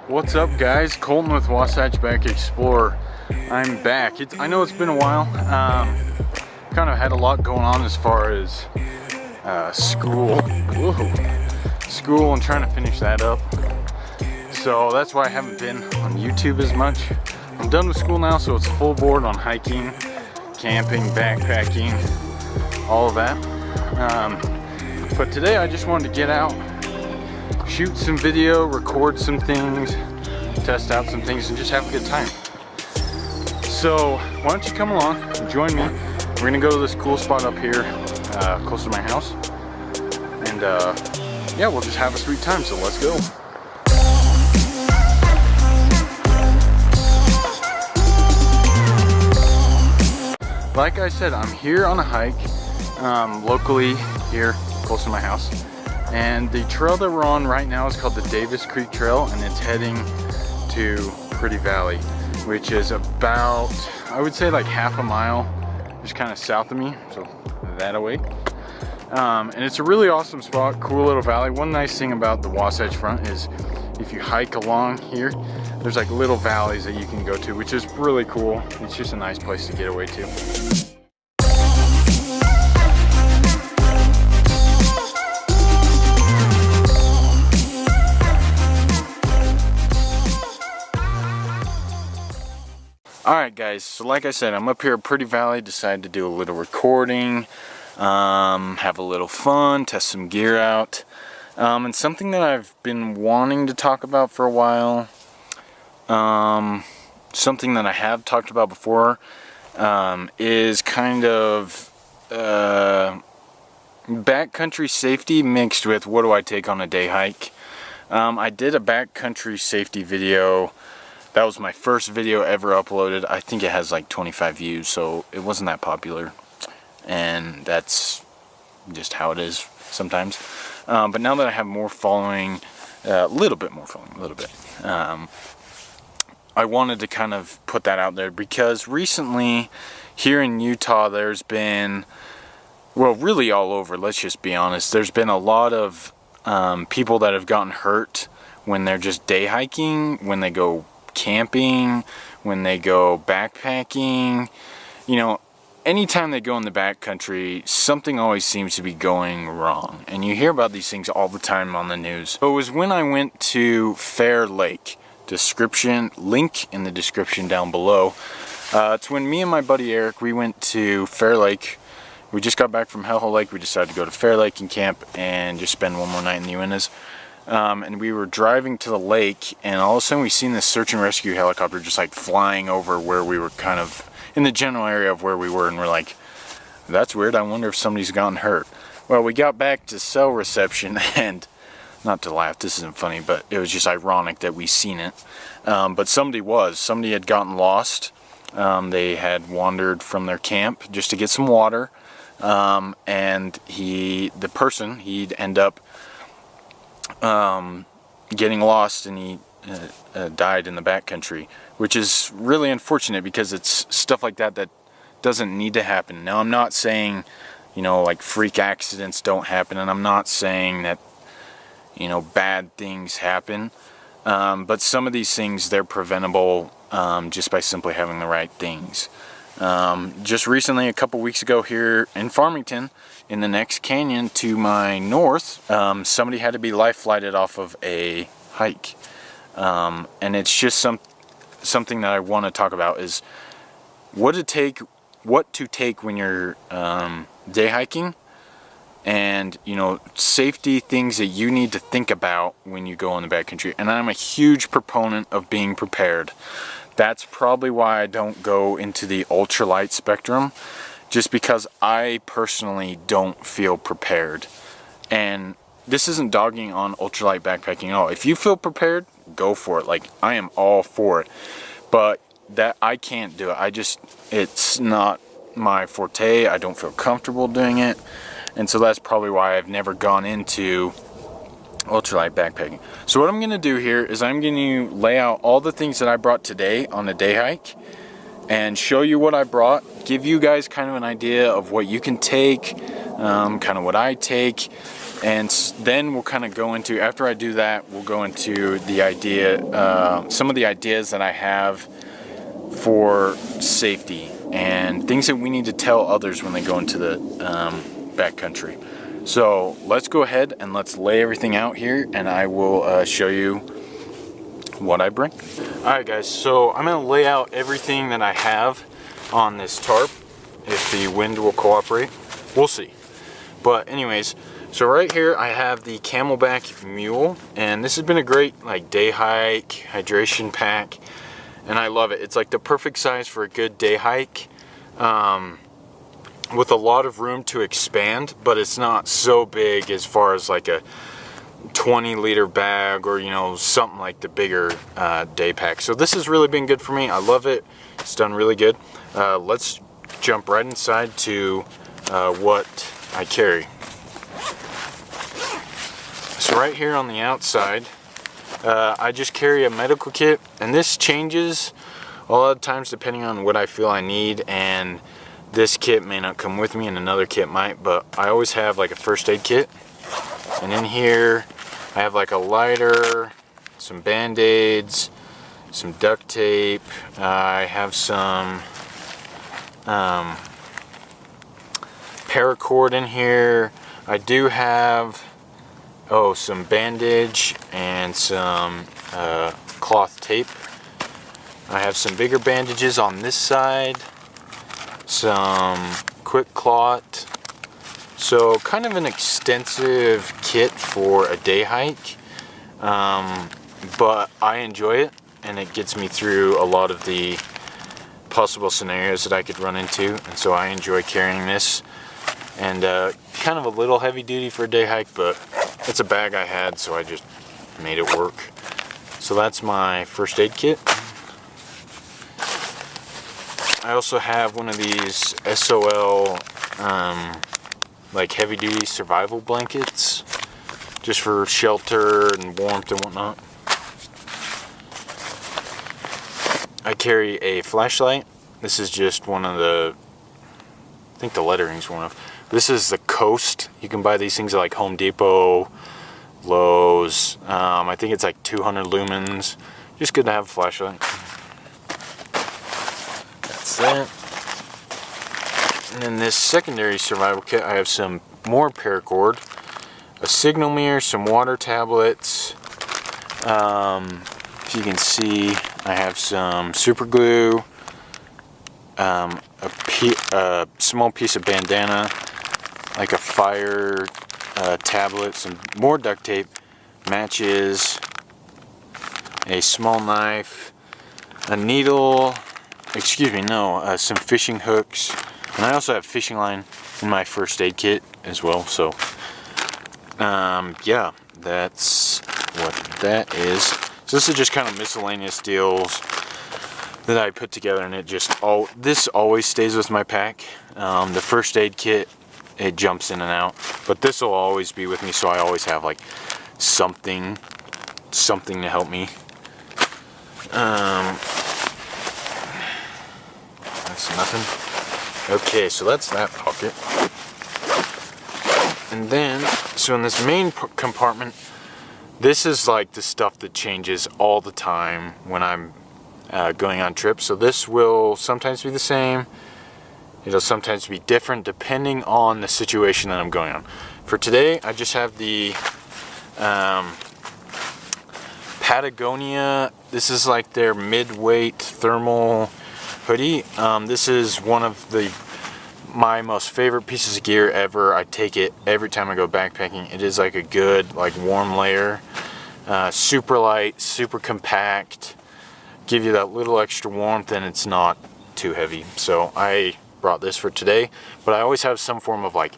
What's up, guys? Colton with Wasatch Back Explorer. I'm back. I know it's been a while. Kind of had a lot going on as far as school. School and trying to finish that up. So that's why I haven't been on YouTube as much. I'm done with school now, so it's full board on hiking, camping, backpacking, all of that. But today I just wanted to get out, shoot some video, record some things, test out some things, and just have a good time. So why don't you come along and join me. We're gonna go to this cool spot up here close to my house, and yeah, we'll just have a sweet time. So let's go. Like I said, I'm here on a hike locally here close to my house, and the trail that we're on right now is called the Davis Creek Trail, and it's heading to Pretty Valley, which is about, I would say, like half a mile just kind of south of me, so that away. And it's a really awesome spot, cool little valley. One nice thing about the Wasatch Front is if you hike along here, there's like little valleys that you can go to, which is really cool. It's just a nice place to get away to. Alright guys, so like I said, I'm up here at Pretty Valley, decided to do a little recording, have a little fun, test some gear out, and something that I've been wanting to talk about for a while, something that I have talked about before, is kind of backcountry safety mixed with what do I take on a day hike. I did a backcountry safety video. That was my first video ever uploaded. I think it has like 25 views, so it wasn't that popular. And that's just how it is sometimes. But now that I have more following, a little bit, I wanted to kind of put that out there because recently here in Utah there's been, well, really all over, let's just be honest, there's been a lot of people that have gotten hurt when they're just day hiking, when they go camping, when they go backpacking. You know, anytime they go in the backcountry, something always seems to be going wrong, and you hear about these things all the time on the news. So it was when I went to Fair Lake, link in the description down below. It's when me and my buddy Eric, we went to Fair Lake. We just got back from Hellhole Lake. We decided to go to Fair Lake and camp and just spend one more night in the Uintas. And we were driving to the lake, and all of a sudden we seen this search and rescue helicopter just like flying over where we were, kind of in the general area of where we were, and we're like, that's weird, I wonder if somebody's gotten hurt. Well, we got back to cell reception, and not to laugh, this isn't funny, but it was just ironic that we seen it. But somebody had gotten lost. They had wandered from their camp just to get some water, and he'd end up getting lost, and he died in the backcountry, which is really unfortunate because it's stuff like that that doesn't need to happen. Now, I'm not saying, you know, like freak accidents don't happen, and I'm not saying that, you know, bad things happen, but some of these things, they're preventable just by simply having the right things. Just recently, a couple weeks ago here in Farmington, in the next canyon to my north, somebody had to be life flighted off of a hike. And it's just something that I want to talk about is what to take when you're day hiking, and, you know, safety things that you need to think about when you go in the backcountry. And I'm a huge proponent of being prepared. That's probably why I don't go into the ultralight spectrum, just because I personally don't feel prepared. And this isn't dogging on ultralight backpacking at all. If you feel prepared, go for it. Like, I am all for it. But that, I can't do it. It's not my forte. I don't feel comfortable doing it. And so that's probably why I've never gone into ultralight backpacking. So what I'm going to do here is I'm going to lay out all the things that I brought today on a day hike and show you what I brought, give you guys kind of an idea of what you can take, kind of what I take, And then we'll kind of go into, after I do that, we'll go into the idea, some of the ideas that I have for safety and things that we need to tell others when they go into the backcountry. So let's go ahead and let's lay everything out here, and I will show you what I bring. Alright guys, so I'm going to lay out everything that I have on this tarp. If the wind will cooperate, we'll see. But anyways, so right here I have the Camelback Mule, and this has been a great like day hike, hydration pack, and I love it. It's like the perfect size for a good day hike, with a lot of room to expand, but it's not so big as far as like a 20-liter bag or, you know, something like the bigger day pack. So this has really been good for me. I love it. It's done really good. Let's jump right inside to what I carry. So right here on the outside, I just carry a medical kit, and this changes a lot of times depending on what I feel I need, and this kit may not come with me and another kit might, but I always have like a first aid kit. And in here I have like a lighter, some band-aids, some duct tape, I have some paracord in here. I do have some bandage and some cloth tape. I have some bigger bandages on this side, some quick clot. So kind of an extensive kit for a day hike, but I enjoy it, and it gets me through a lot of the possible scenarios that I could run into, and so I enjoy carrying this. And kind of a little heavy duty for a day hike, but it's a bag I had, so I just made it work. So that's my first aid kit. I also have one of these SOL like heavy duty survival blankets, just for shelter and warmth and whatnot. I carry a flashlight. This is just one of the, I think the lettering's one of. This is the Coast. You can buy these things at like Home Depot, Lowe's. I think it's like 200 lumens. Just good to have a flashlight. That's that. And in this secondary survival kit, I have some more paracord, a signal mirror, some water tablets. If you can see, I have some super glue, a small piece of bandana, like a fire tablet, some more duct tape, matches, a small knife, a needle, some fishing hooks, and I also have fishing line in my first aid kit as well. So yeah, that's what that is. So this is just kind of miscellaneous deals that I put together, and this always stays with my pack. The first aid kit, it jumps in and out, but this will always be with me, so I always have like something to help me. That's nothing. Okay, so that's that pocket. And then, so in this main compartment, this is like the stuff that changes all the time when I'm going on trips. So this will sometimes be the same. It'll sometimes be different depending on the situation that I'm going on. For today, I just have the Patagonia. This is like their mid-weight thermal hoodie. This is one of my most favorite pieces of gear ever. I take it every time I go backpacking. It is like a good, like, warm layer. Super light, super compact. Give you that little extra warmth, and it's not too heavy. So I brought this for today, but I always have some form of, like,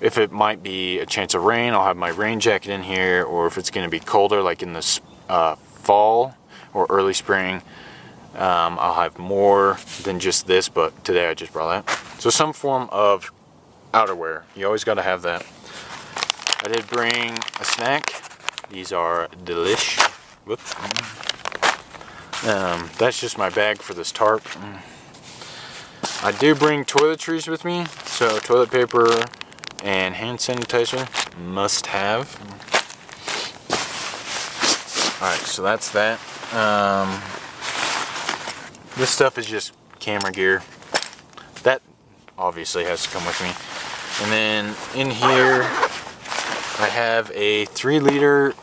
if it might be a chance of rain, I'll have my rain jacket in here, or if it's going to be colder, like in the fall or early spring, I'll have more than just this, but today I just brought that. So some form of outerwear. You always got to have that. I did bring a snack. These are delish. Whoops. That's just my bag for this tarp. I do bring toiletries with me. So toilet paper, and hand sanitizer, must have. Alright, so that's that. This stuff is just camera gear. That obviously has to come with me. And then in here, I have a 3-liter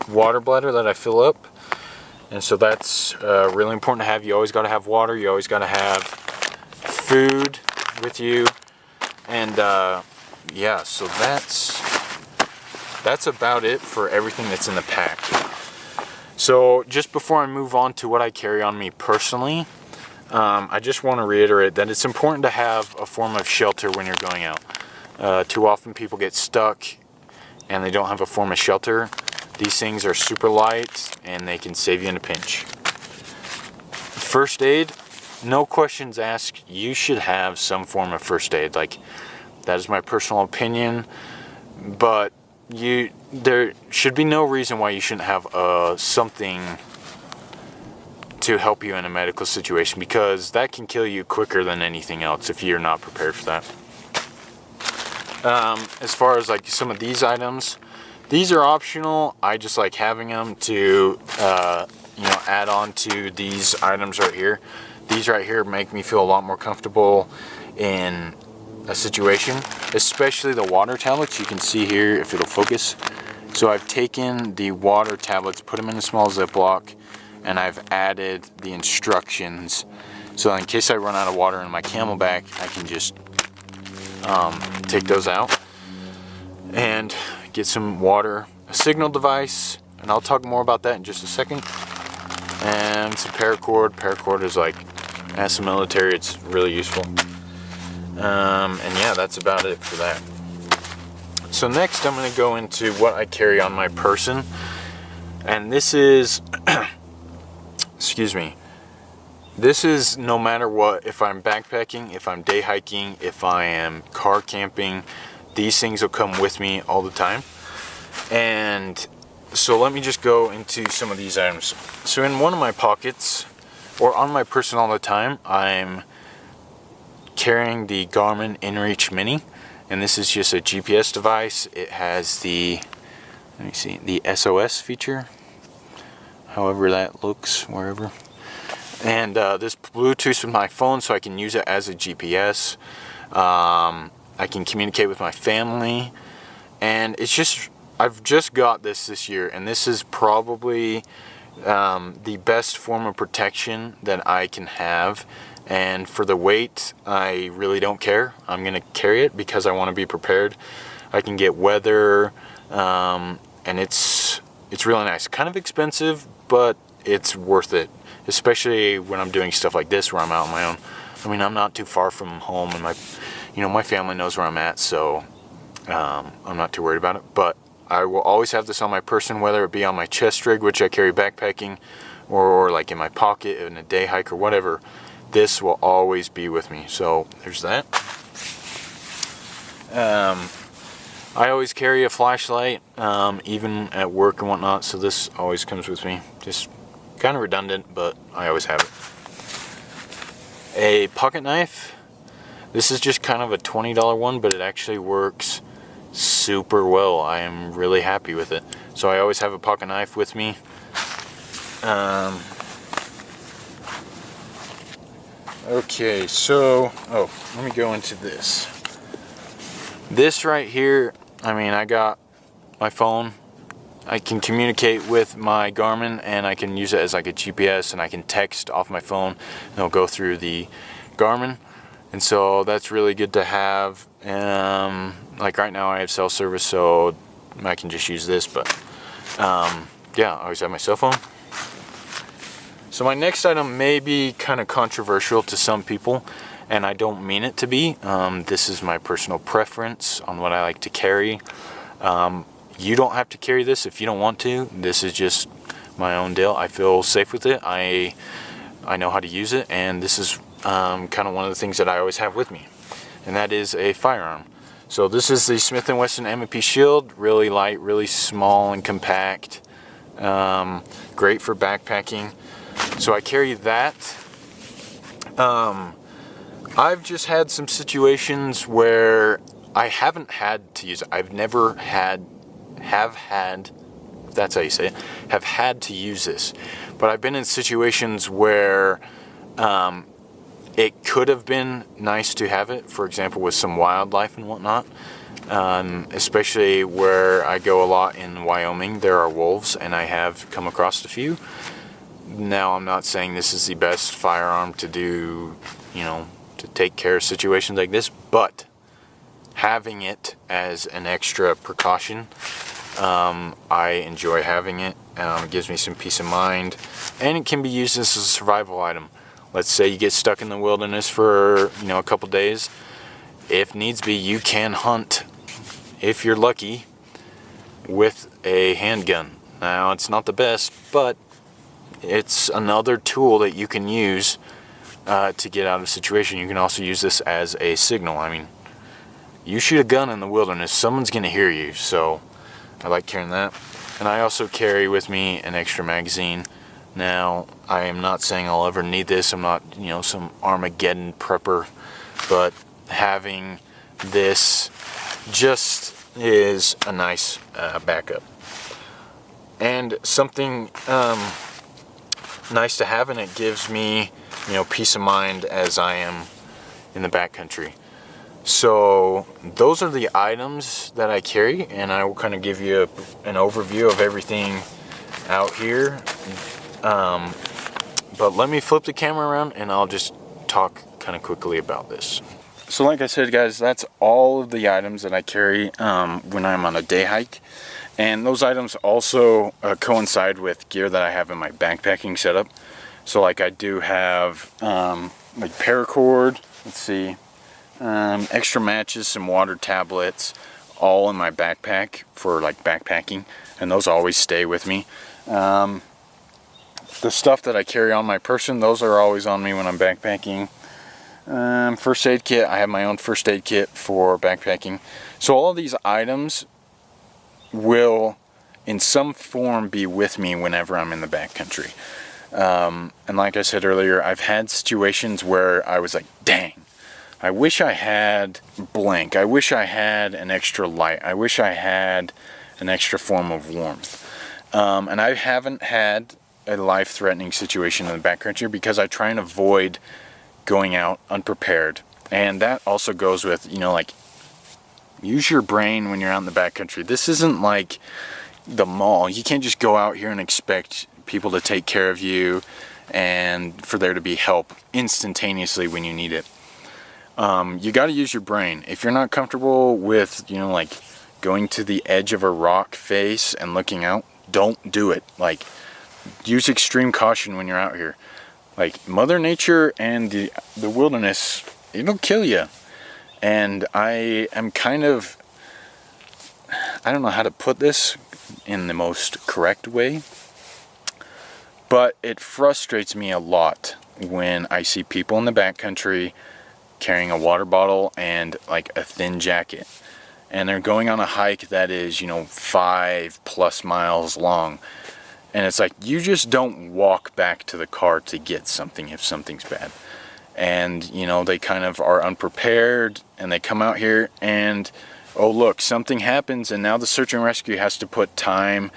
water bladder that I fill up. And so that's really important to have. You always got to have water. You always got to have food with you. And yeah, so that's about it for everything that's in the pack. So just before I move on to what I carry on me personally, I just want to reiterate that it's important to have a form of shelter when you're going out. Too often people get stuck and they don't have a form of shelter. These things are super light and they can save you in a pinch. First aid, no questions asked. You should have some form of first aid. Like, that is my personal opinion, but there should be no reason why you shouldn't have something to help you in a medical situation, because that can kill you quicker than anything else if you're not prepared for that. As far as like some of these items, these are optional. I just like having them to you know, add on to these items right here. These right here make me feel a lot more comfortable in a situation, especially the water tablets. You can see here if it'll focus. So I've taken the water tablets, put them in a small Ziploc, and I've added the instructions. So in case I run out of water in my Camelback, I can just take those out and get some water, a signal device, and I'll talk more about that in just a second, and some paracord. Paracord is like, as a military, it's really useful. And yeah, that's about it for that. So next I'm going to go into what I carry on my person, and this is excuse me, this is no matter what. If I'm backpacking, if I'm day hiking, if I am car camping, these things will come with me all the time. And so let me just go into some of these items. So in one of my pockets, or on my person all the time, I'm carrying the Garmin InReach Mini, and this is just a GPS device. It has the, let me see, the SOS feature, however that looks, wherever. And this Bluetooth with my phone, so I can use it as a GPS. I can communicate with my family, and it's just, I've just got this year, and this is probably the best form of protection that I can have. And for the weight, I really don't care. I'm gonna carry it because I want to be prepared. I can get weather, and it's really nice. Kind of expensive, but it's worth it, especially when I'm doing stuff like this where I'm out on my own. I mean, I'm not too far from home, and my family knows where I'm at, so I'm not too worried about it. But I will always have this on my person, whether it be on my chest rig, which I carry backpacking, or like in my pocket in a day hike or whatever. This will always be with me. So there's that. I always carry a flashlight, even at work and whatnot, so this always comes with me. Just kind of redundant, but I always have it. A pocket knife. This is just kind of a $20 one, but it actually works super well. I am really happy with it. So I always have a pocket knife with me. Okay, so, let me go into this. This right here, I mean, I got my phone. I can communicate with my Garmin, and I can use it as like a GPS, and I can text off my phone, and it'll go through the Garmin. And so that's really good to have. Like right now I have cell service, so I can just use this, but yeah, I always have my cell phone. So my next item may be kind of controversial to some people, and I don't mean it to be. This is my personal preference on what I like to carry. You don't have to carry this if you don't want to. This is just my own deal. I feel safe with it. I know how to use it, and this is kind of one of the things that I always have with me, and that is a firearm. So this is the Smith & Wesson M&P Shield. Really light, really small and compact. Great for backpacking. So I carry that. I've just had some situations where I haven't had to use it. I've never had, that's how you say it, have had to use this. But I've been in situations where it could have been nice to have it, for example, with some wildlife and whatnot. Especially where I go a lot in Wyoming, there are wolves, and I have come across a few. Now, I'm not saying this is the best firearm to do, to take care of situations like this, but having it as an extra precaution, I enjoy having it. It gives me some peace of mind, and it can be used as a survival item. Let's say you get stuck in the wilderness for, a couple days. If needs be, you can hunt, if you're lucky, with a handgun. Now, it's not the best, but it's another tool that you can use to get out of a situation. You can also use this as a signal. I mean, you shoot a gun in the wilderness, someone's going to hear you, so I like carrying that. And I also carry with me an extra magazine. Now, I am not saying I'll ever need this. I'm not, some Armageddon prepper, but having this just is a nice backup. And something nice to have, and it gives me, peace of mind as I am in the backcountry. So those are the items that I carry, and I will kind of give you an overview of everything out here. But let me flip the camera around and I'll just talk kind of quickly about this. So like I said, guys, that's all of the items that I carry when I'm on a day hike. And those items also coincide with gear that I have in my backpacking setup. So like I do have like paracord, let's see, extra matches, some water tablets, all in my backpack for like backpacking, and those always stay with me. The stuff that I carry on my person, those are always on me when I'm backpacking. First aid kit, I have my own first aid kit for backpacking. So all of these items will in some form be with me whenever I'm in the backcountry. And like I said earlier, I've had situations where I was like, dang, I wish I had blank. I wish I had an extra light. I wish I had an extra form of warmth. And I haven't had a life-threatening situation in the backcountry because I try and avoid going out unprepared. And that also goes with, like, use your brain when you're out in the backcountry. This isn't like the mall. You can't just go out here and expect people to take care of you and for there to be help instantaneously when you need it. You got to use your brain. If you're not comfortable with, like going to the edge of a rock face and looking out, don't do it. Like, use extreme caution when you're out here. Like, Mother Nature and the wilderness, it'll kill you. And I am kind of, I don't know how to put this in the most correct way, but it frustrates me a lot when I see people in the backcountry carrying a water bottle and like a thin jacket, and they're going on a hike that is 5+ miles long, and it's like, you just don't walk back to the car to get something if something's bad. And they kind of are unprepared, and they come out here and, oh look, something happens, and now the search and rescue has to put time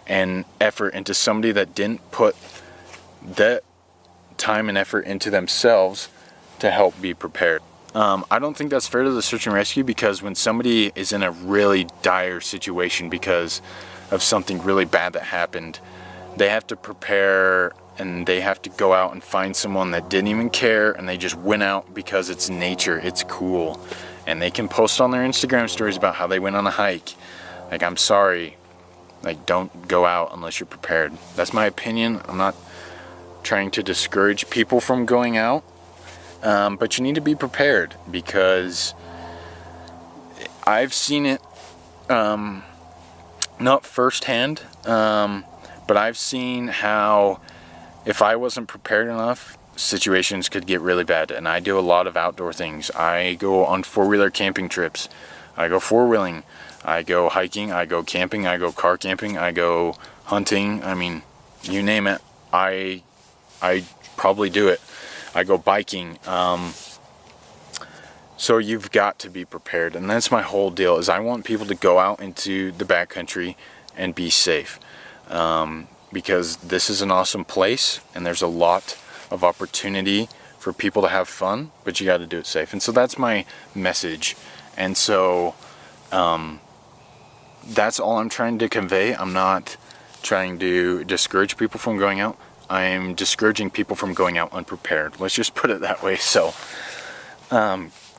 and effort into somebody that didn't put that time and effort into themselves to help be prepared. I don't think that's fair to the search and rescue, because when somebody is in a really dire situation because of something really bad that happened, they have to prepare, and they have to go out and find someone that didn't even care, and they just went out because it's nature, it's cool, and they can post on their Instagram stories about how they went on a hike. Like, I'm sorry, like, don't go out unless you're prepared. That's my opinion. I'm not trying to discourage people from going out, but you need to be prepared, because I've seen it, not firsthand, but I've seen how if I wasn't prepared enough, situations could get really bad. And I do a lot of outdoor things. I go on 4-wheeler camping trips. I go 4-wheeling. I go hiking. I go camping. I go car camping. I go hunting. I mean, you name it, I probably do it. I go biking. So you've got to be prepared, and that's my whole deal, is I want people to go out into the backcountry and be safe, because this is an awesome place and there's a lot of opportunity for people to have fun, but you got to do it safe. And so that's my message. And so that's all I'm trying to convey. I'm not trying to discourage people from going out. I'm discouraging people from going out unprepared. Let's just put it that way. So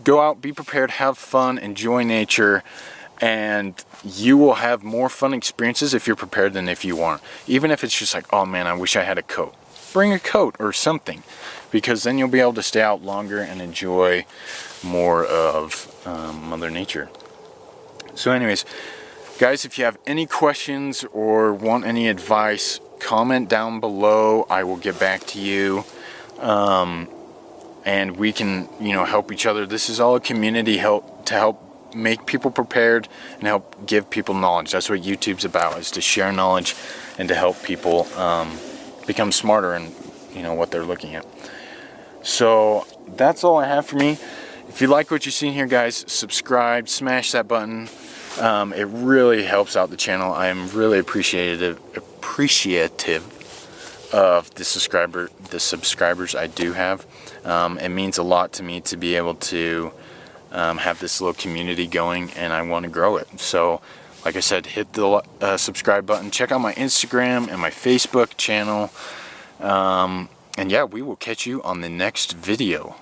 go out, be prepared, have fun, enjoy nature, and you will have more fun experiences if you're prepared than if you aren't. Even if it's just like, oh man, I wish I had a coat. Bring a coat or something, because then you'll be able to stay out longer and enjoy more of Mother Nature. So anyways, guys, if you have any questions or want any advice, comment down below. I will get back to you. And we can, help each other. This is all a community help to help make people prepared and help give people knowledge. That's what YouTube's about, is to share knowledge and to help people become smarter in what they're looking at. So that's all I have for me. If you like what you've seen here, guys, subscribe, smash that button. It really helps out the channel. I am really appreciative of the subscribers I do have. It means a lot to me to be able to have this little community going, and I want to grow it. So like I said, hit the subscribe button. Check out my Instagram and my Facebook channel. And yeah, we will catch you on the next video.